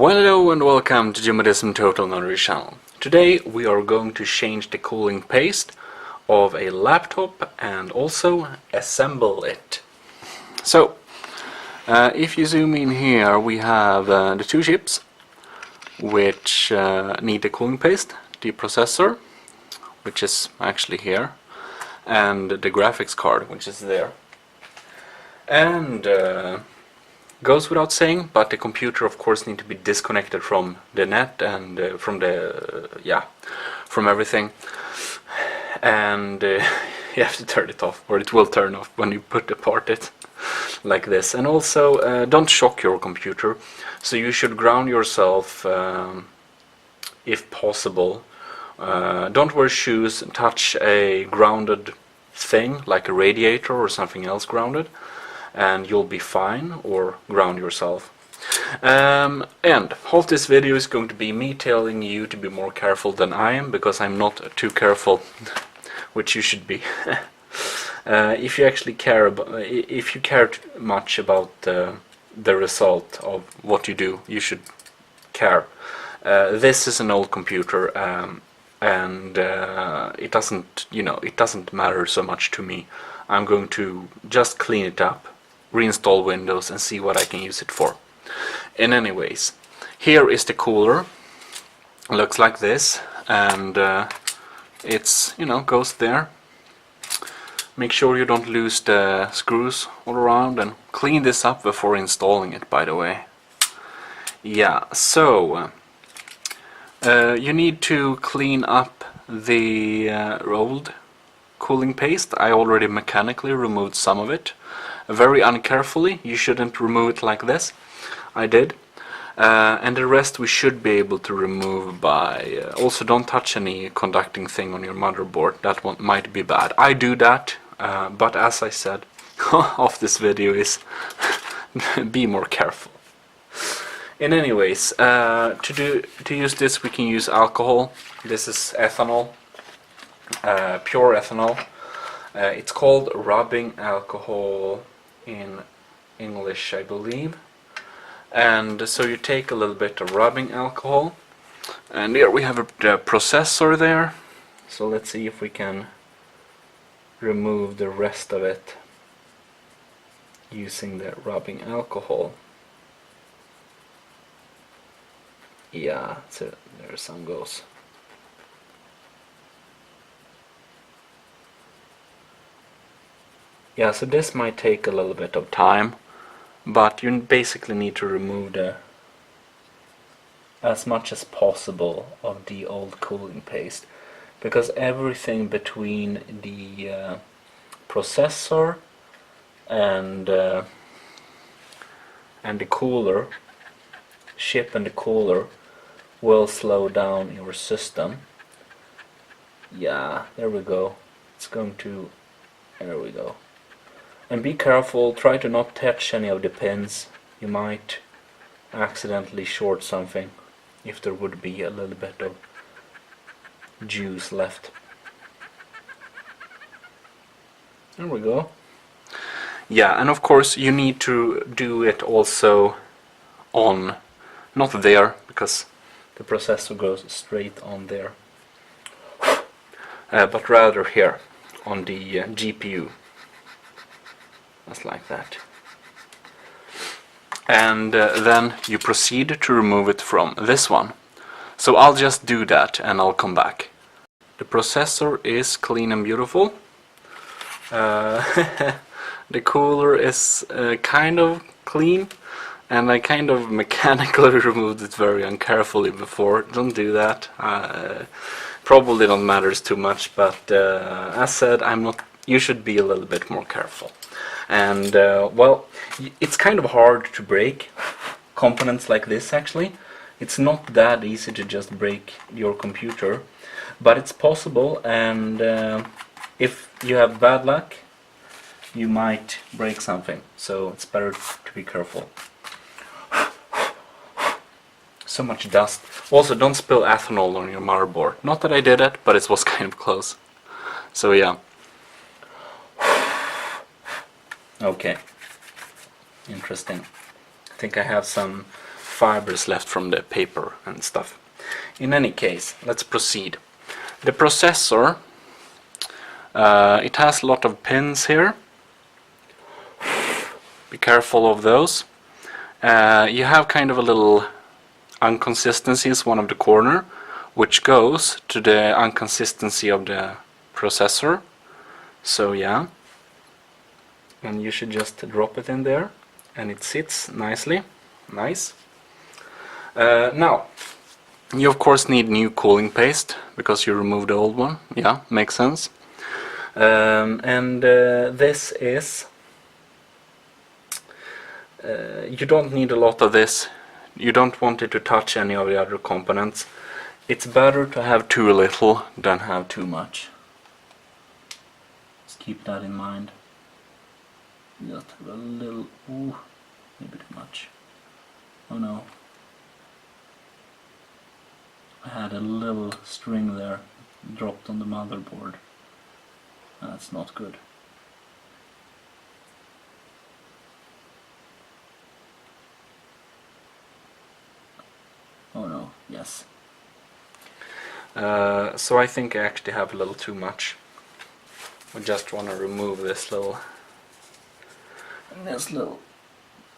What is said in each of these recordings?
Well, hello and welcome to Gmodism Total Knowledge channel. Today we are going to change the cooling paste of a laptop and also assemble it. So, if you zoom in here, we have the two chips which need the cooling paste, the processor, which is actually here, and the graphics card, which is there. And goes without saying, but the computer of course need to be disconnected from the net and from everything, and you have to turn it off, or it will turn off when you put apart it like this. And also don't shock your computer, so you should ground yourself if possible. Don't wear shoes and touch a grounded thing like a radiator or something else grounded, and you'll be fine, or ground yourself. And half this video is going to be me telling you to be more careful than I am, because I'm not too careful, which you should be. If you actually care if you care much about the result of what you do, you should care. This is an old computer, and it doesn't matter so much to me. I'm going to just clean it up, reinstall Windows, and see what I can use it for. In anyways, here is the cooler. Looks like this, and it's goes there. Make sure you don't lose the screws all around, and clean this up before installing it, by the way. Yeah, so you need to clean up the old cooling paste. I already mechanically removed some of it, very uncarefully. You shouldn't remove it like this. I did, and the rest we should be able to remove by also don't touch any conducting thing on your motherboard. That one might be bad. I do that, but as I said, of this video is be more careful. In anyways, to use this, we can use alcohol. This is ethanol. Pure ethanol. It's called rubbing alcohol in English, I believe. And so you take a little bit of rubbing alcohol, and here we have the processor there. So let's see if we can remove the rest of it using the rubbing alcohol. Yeah, so there some goes. Yeah, so this might take a little bit of time, but you basically need to remove as much as possible of the old cooling paste, because everything between the processor and the cooler, chip and the cooler, will slow down your system. Yeah, there we go. It's going to, there we go. And be careful, try to not touch any of the pins. You might accidentally short something if there would be a little bit of juice left. There we go. Yeah, and of course you need to do it also on, not there, because the processor goes straight on there, but rather here on the GPU. Just like that. And then you proceed to remove it from this one. So I'll just do that and I'll come back. The processor is clean and beautiful. The cooler is kind of clean, and I kind of mechanically removed it very uncarefully before. Don't do that. Probably don't matters too much, but as said, you should be a little bit more careful. And well, it's kind of hard to break components like this. Actually, it's not that easy to just break your computer, but it's possible, and if you have bad luck, you might break something, so it's better to be careful. So much dust. Also, don't spill ethanol on your motherboard. Not that I did it, but it was kind of close. So yeah. Okay, interesting. I think I have some fibers left from the paper and stuff. In any case, let's proceed. The processor, it has a lot of pins here. Be careful of those. You have kind of a little inconsistencies one of the corner, which goes to the inconsistency of the processor. So yeah, and you should just drop it in there and it sits nicely. Nice. Now you of course need new cooling paste because you removed the old one. Yeah, makes sense. This is you don't need a lot of this. You don't want it to touch any of the other components. It's better to have too little than have too much. Just keep that in mind. Just have a little, ooh, maybe too much. Oh no. I had a little string there dropped on the motherboard. That's not good. Oh no, yes. So I think I actually have a little too much. I just want to remove this little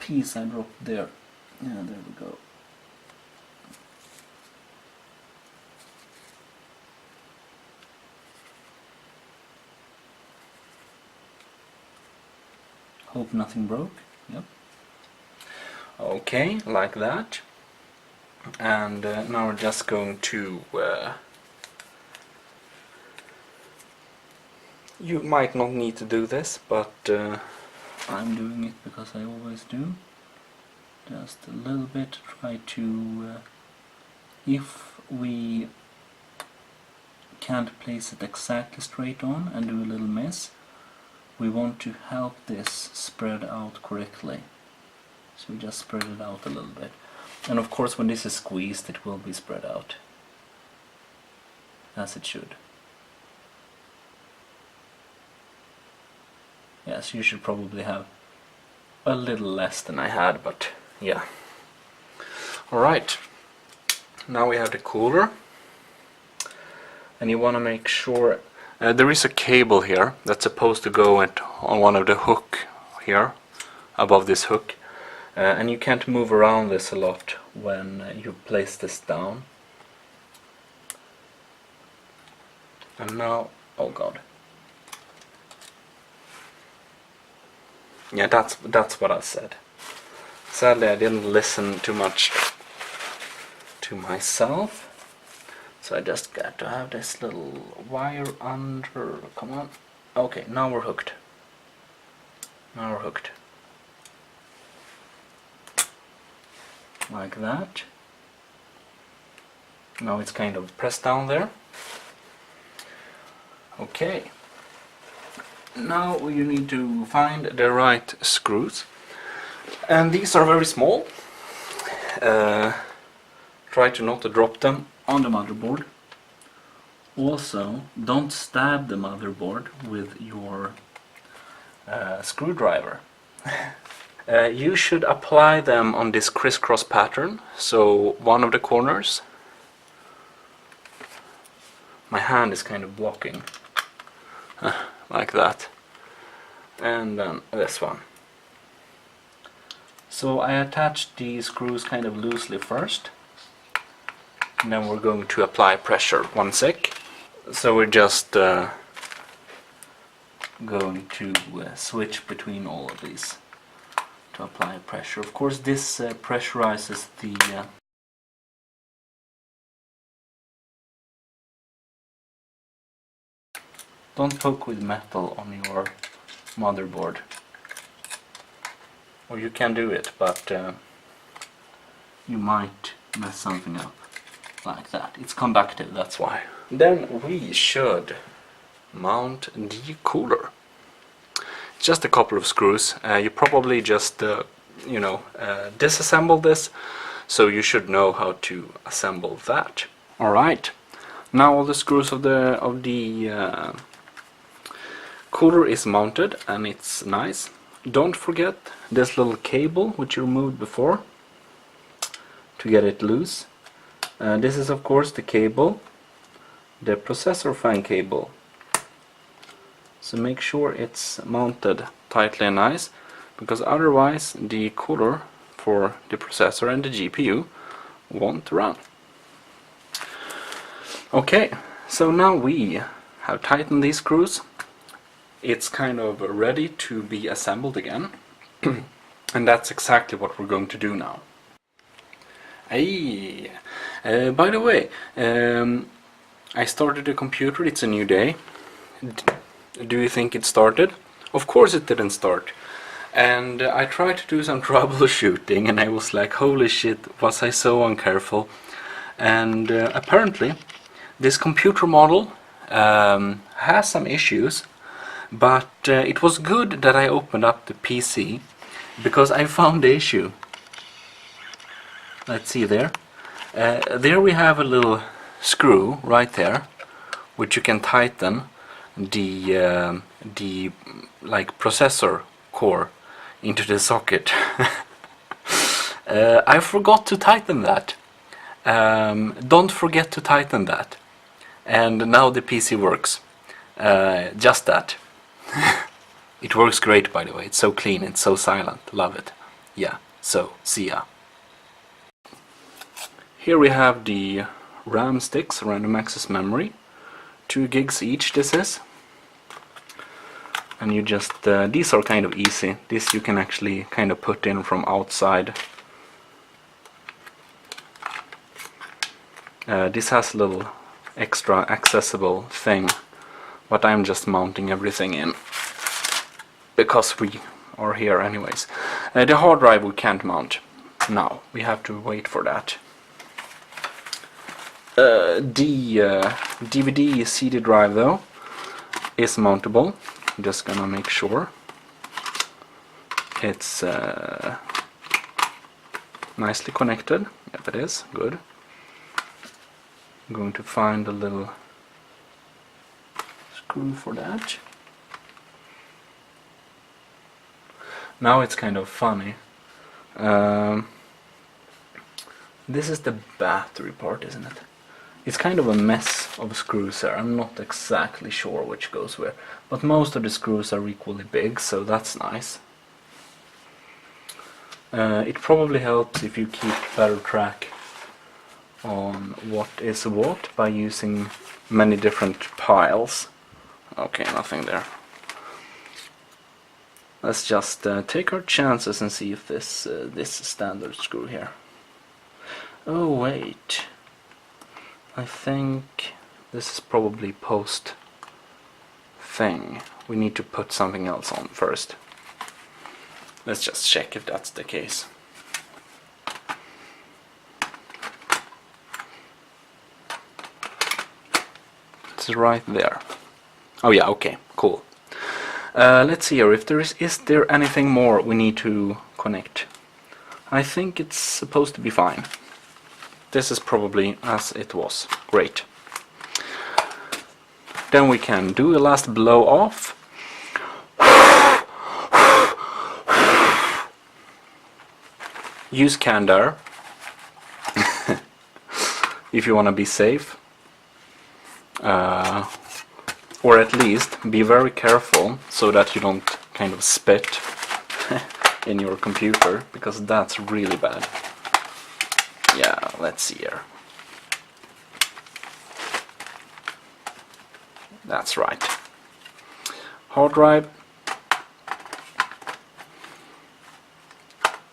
piece I dropped there. Yeah, there we go. Hope nothing broke. Yep. Okay, like that. And now we're just going to you might not need to do this, but I'm doing it because I always do. Just a little bit, try to if we can't place it exactly straight on and do a little miss, we want to help this spread out correctly. So we just spread it out a little bit. And of course when this is squeezed it will be spread out. As it should. Yes, you should probably have a little less than I had, but yeah. Alright. Now we have the cooler. And you want to make sure there is a cable here that's supposed to go on one of the hook here, above this hook. And you can't move around this a lot when you place this down. And now, oh god. Yeah, that's what I said. Sadly I didn't listen too much to myself. So I just got to have this little wire under, come on. Okay, now we're hooked. Now we're hooked. Like that. Now it's kind of pressed down there. Okay. Now you need to find the right screws. And these are very small. Try to not to drop them on the motherboard. Also, don't stab the motherboard with your screwdriver. You should apply them on this crisscross pattern, so one of the corners. My hand is kind of blocking, like that, and then this one. So I attached the screws kind of loosely first, and then we're going to apply pressure. 1 sec. So we're just going to switch between all of these to apply pressure. Of course this pressurizes the don't poke with metal on your motherboard. Or you can do it, but you might mess something up. Like that. It's conductive, that's why. Then we should mount the cooler. Just a couple of screws. You probably just disassemble this, so you should know how to assemble that. Alright, now all the screws of the cooler is mounted and it's nice. Don't forget this little cable which you removed before. to get it loose. This is of course the cable, the processor fan cable. So make sure it's mounted tightly and nice, because otherwise the cooler for the processor and the GPU won't run. Okay, so now we have tightened these screws. It's kind of ready to be assembled again. And that's exactly what we're going to do now. Hey, by the way, I started the computer. It's a new day. Do you think it started? Of course it didn't start. And I tried to do some troubleshooting, and I was like, holy shit, was I so uncareful? And apparently this computer model has some issues, but it was good that I opened up the PC, because I found the issue. Let's see there. There we have a little screw right there, which you can tighten the like processor core into the socket. I forgot to tighten that. Don't forget to tighten that. And now the PC works. Just that. It works great, by the way. It's so clean, it's so silent. Love it. Yeah, so see ya. Here we have the RAM sticks, random access memory. 2 gigs each this is. And you just, these are kind of easy. This you can actually kind of put in from outside. This has a little extra accessible thing, but I'm just mounting everything in, because we are here anyways. The hard drive we can't mount now, we have to wait for that. The DVD CD drive though is mountable. I'm just gonna make sure it's nicely connected. Yep, it is. Good. I'm going to find a little screw for that. Now it's kind of funny. This is the battery part, isn't it? It's kind of a mess of screws here. I'm not exactly sure which goes where, but most of the screws are equally big, so that's nice. It probably helps if you keep better track on what is what by using many different piles. Okay, nothing there. Let's just take our chances and see if this standard screw here. Oh wait, I think this is probably post thing. We need to put something else on first. Let's just check if that's the case. It's right there. Oh yeah, okay, cool. Let's see here, if there is there anything more we need to connect? I think it's supposed to be fine. This is probably as it was. Great. Then we can do a last blow off. Use canned air if you want to be safe. Or at least be very careful so that you don't kind of spit in your computer, because that's really bad. Yeah, let's see here. That's right. Hard drive.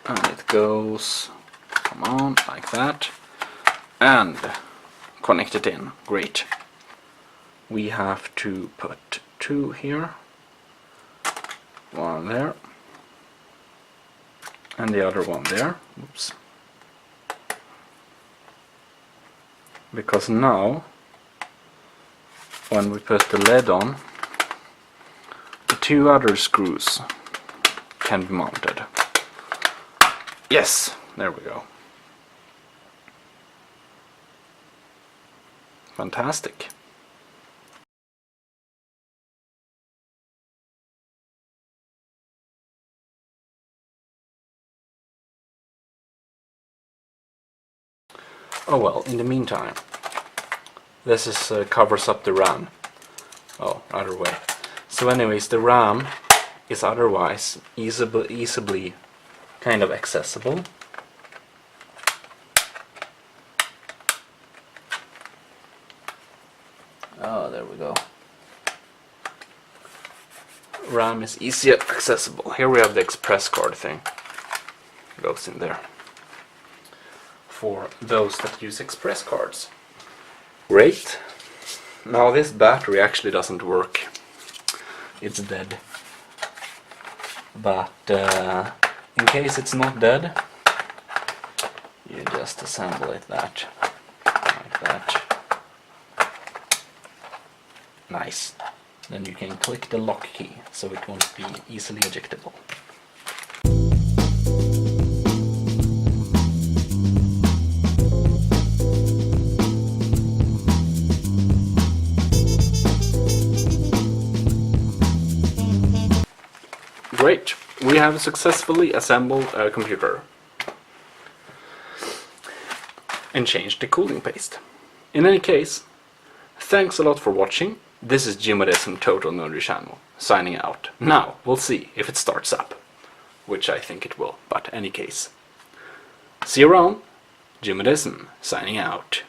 And it goes, come on, like that. And connect it in. Great. We have to put 2 here. 1 there. And the other one there. Oops. Because now, when we put the lid on, the 2 other screws can be mounted. Yes, there we go. Fantastic. Oh well, in the meantime, this is covers up the RAM. Oh, other way. So anyways, the RAM is otherwise easily kind of accessible. Oh, there we go. RAM is easy accessible. Here we have the express card thing. Goes in there. For those that use express cards. Great. Now this battery actually doesn't work. It's dead. But in case it's not dead, you just assemble it like that. Nice. Then you can click the lock key, so it won't be easily ejectable. Great, we have successfully assembled a computer and changed the cooling paste. In any case, thanks a lot for watching. This is Gmodism Total Nerdy Channel, signing out. Now, we'll see if it starts up, which I think it will, but any case. See you around. Gmodism, signing out.